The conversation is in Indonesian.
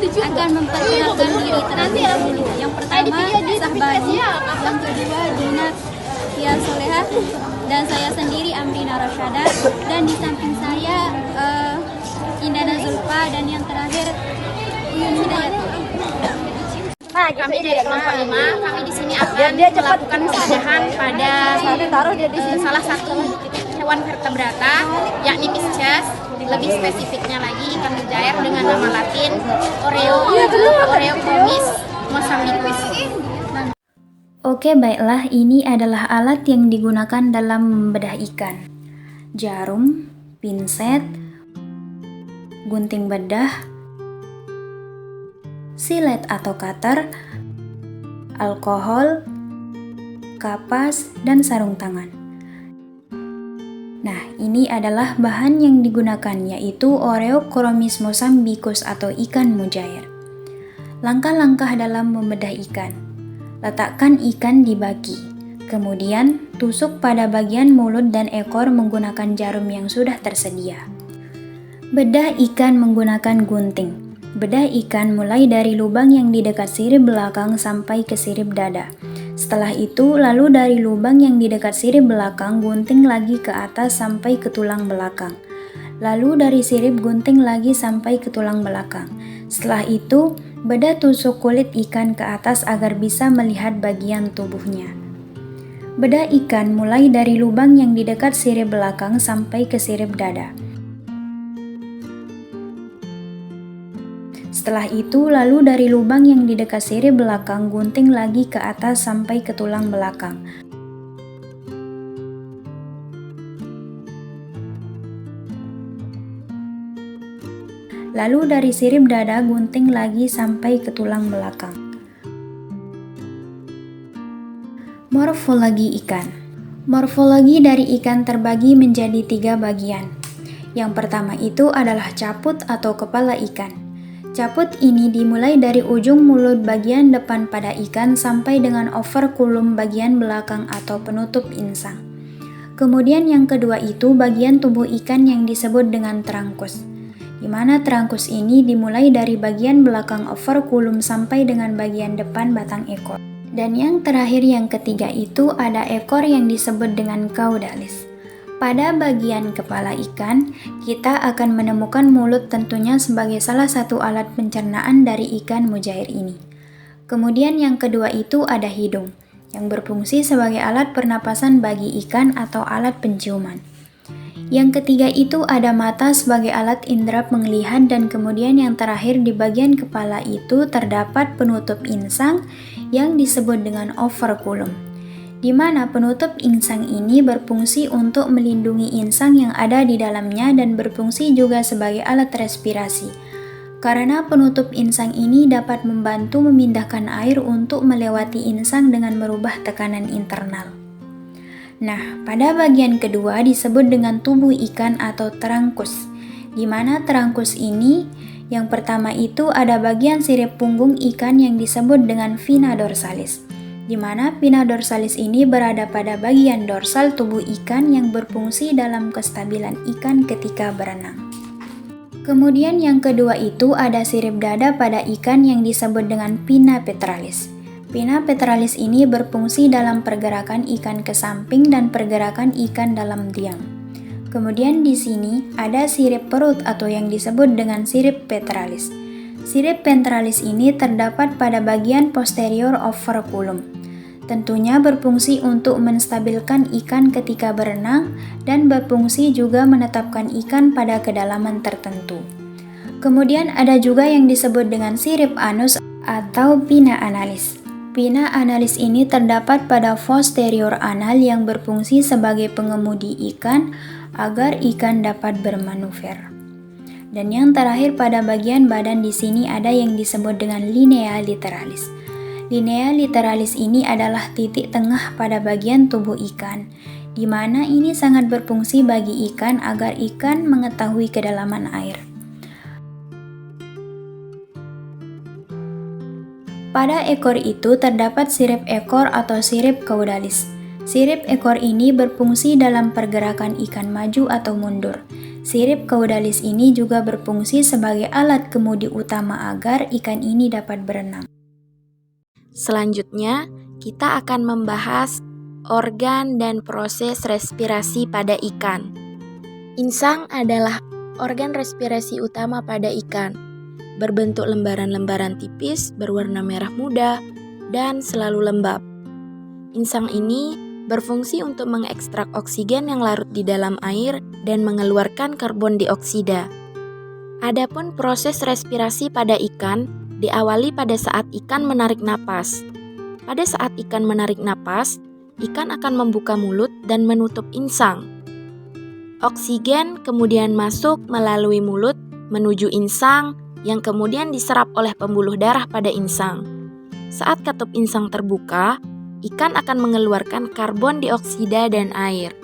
akan memperkenalkan diri terlebih dahulu. Yang pertama, Sahbani. Yang kedua, Dina Tia Solehah. Dan saya sendiri, Amrina Rasyada. Dan di samping saya, Indana Zulfa. Dan yang terakhir, Uyun Hidayat. Kami dari kelompok 5, kami di sini akan melakukan penjajahan pada salah satu hewan vertebrata, yakni Pisces. Lebih spesifiknya lagi, ikan mujair dengan nama latin Oreochromis mozambicus. Oke, baiklah, ini adalah alat yang digunakan dalam membedah ikan. Jarum, pinset, gunting bedah, silet atau cutter, alkohol, kapas, dan sarung tangan. Nah, ini adalah bahan yang digunakan, yaitu Oreochromis mozambicus atau ikan mujair. Langkah-langkah dalam membedah ikan. Letakkan ikan di baki. Kemudian, tusuk pada bagian mulut dan ekor menggunakan jarum yang sudah tersedia. Bedah ikan menggunakan gunting. Bedah ikan mulai dari lubang yang di dekat sirip belakang sampai ke sirip dada. Setelah itu, lalu dari lubang yang di dekat sirip belakang, gunting lagi ke atas sampai ke tulang belakang. Lalu dari sirip gunting lagi sampai ke tulang belakang. Setelah itu, bedah tusuk kulit ikan ke atas agar bisa melihat bagian tubuhnya. Bedah ikan mulai dari lubang yang di dekat sirip belakang sampai ke sirip dada. Setelah itu, lalu dari lubang yang di dekat sirip belakang, gunting lagi ke atas sampai ke tulang belakang. Lalu dari sirip dada, gunting lagi sampai ke tulang belakang. Morfologi ikan. Morfologi dari ikan terbagi menjadi 3 bagian. Yang pertama itu adalah caput atau kepala ikan. Caput ini dimulai dari ujung mulut bagian depan pada ikan sampai dengan operculum bagian belakang atau penutup insang. Kemudian yang kedua itu bagian tubuh ikan yang disebut dengan trunkus, di mana trunkus ini dimulai dari bagian belakang operculum sampai dengan bagian depan batang ekor. Dan yang terakhir yang ketiga itu ada ekor yang disebut dengan caudalis. Pada bagian kepala ikan, kita akan menemukan mulut tentunya sebagai salah satu alat pencernaan dari ikan mujair ini. Kemudian yang kedua itu ada hidung, yang berfungsi sebagai alat pernapasan bagi ikan atau alat penciuman. Yang ketiga itu ada mata sebagai alat indera penglihatan dan kemudian yang terakhir di bagian kepala itu terdapat penutup insang yang disebut dengan operculum, di mana penutup insang ini berfungsi untuk melindungi insang yang ada di dalamnya dan berfungsi juga sebagai alat respirasi. Karena penutup insang ini dapat membantu memindahkan air untuk melewati insang dengan merubah tekanan internal. Nah, pada bagian kedua disebut dengan tubuh ikan atau trunkus, di mana trunkus ini yang pertama itu ada bagian sirip punggung ikan yang disebut dengan vena dorsalis, di mana vena dorsalis ini berada pada bagian dorsal tubuh ikan yang berfungsi dalam kestabilan ikan ketika berenang. Kemudian yang kedua itu ada sirip dada pada ikan yang disebut dengan pinna petralis. Pinna petralis ini berfungsi dalam pergerakan ikan ke samping dan pergerakan ikan dalam diam. Kemudian di sini ada sirip perut atau yang disebut dengan sirip petralis. Sirip ventralis ini terdapat pada bagian posterior operculum. Tentunya berfungsi untuk menstabilkan ikan ketika berenang dan berfungsi juga menetapkan ikan pada kedalaman tertentu. Kemudian ada juga yang disebut dengan sirip anus atau pinna analis. Pinna analis ini terdapat pada posterior anal yang berfungsi sebagai pengemudi ikan agar ikan dapat bermanuver. Dan yang terakhir pada bagian badan di sini ada yang disebut dengan linea literalis. Linea literalis ini adalah titik tengah pada bagian tubuh ikan, di mana ini sangat berfungsi bagi ikan agar ikan mengetahui kedalaman air. Pada ekor itu terdapat sirip ekor atau sirip caudalis. Sirip ekor ini berfungsi dalam pergerakan ikan maju atau mundur, Sirip caudalis ini juga berfungsi sebagai alat kemudi utama agar ikan ini dapat berenang. Selanjutnya, kita akan membahas organ dan proses respirasi pada ikan. Insang adalah organ respirasi utama pada ikan, berbentuk lembaran-lembaran tipis berwarna merah muda dan selalu lembab. Insang ini berfungsi untuk mengekstrak oksigen yang larut di dalam air dan mengeluarkan karbon dioksida. Adapun proses respirasi pada ikan diawali pada saat ikan menarik napas. Pada saat ikan menarik napas, ikan akan membuka mulut dan menutup insang. Oksigen kemudian masuk melalui mulut menuju insang yang kemudian diserap oleh pembuluh darah pada insang. Saat katup insang terbuka, ikan akan mengeluarkan karbon dioksida dan air.